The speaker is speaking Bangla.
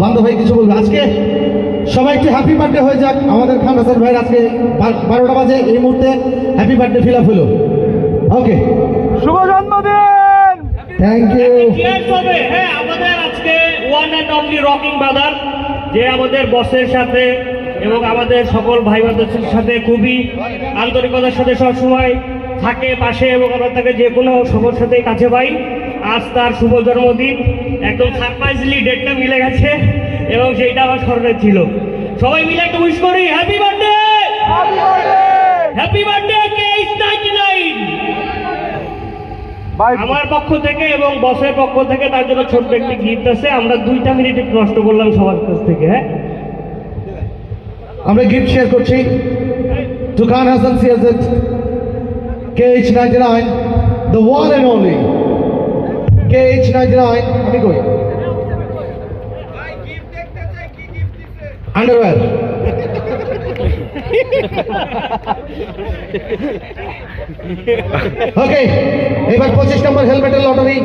বান্ধব ভাই কিছু বলবে আজকে সবাই একটু হ্যাপি বার্থডে হয়ে যাক আমাদের খান হাসান ভাইয়ের আজকে 12টা বাজে এই মুহূর্তে হ্যাপি বার্থডে ফিল আপ হলো ওকে শুভ জন্মদিন। থ্যাংক ইউ চিয়ার্স হবে। হ্যাঁ, আমাদের আজকে one and only rocking brother, যে আমাদের বসের সাথে এবং আমাদের সকল ভাই বোনদের সাথে খুবই আন্তরিকতার সাথে সবসময় থাকে পাশে, এবং আমরা তাকে যে কোনো সবার সাথে কাছে পাই। আজ তার শুভ জন্মদিন, একদম সারপ্রাইজলি ডেটটা মিলে গেছে এবং সেইটা আমার স্মরণে ছিল। সবাই মিলে একটা উইশ করি, happy birthday, happy birthday KH99। আমার পক্ষ থেকে এবং বসের পক্ষ থেকে তার জন্য ছোট্ট একটি গিফট আছে। আমরা 2টা মিনিট একটু নষ্ট করলাম সবার কাছ থেকে। হ্যাঁ, আমরা গিফট শেয়ার করছি টু খান হাসান সিয়াজেদ KH99 the one and only KH99 আমি কই আন্ডারওয়্যার ওকে এবার 25 নম্বর হেলমেটের লটারি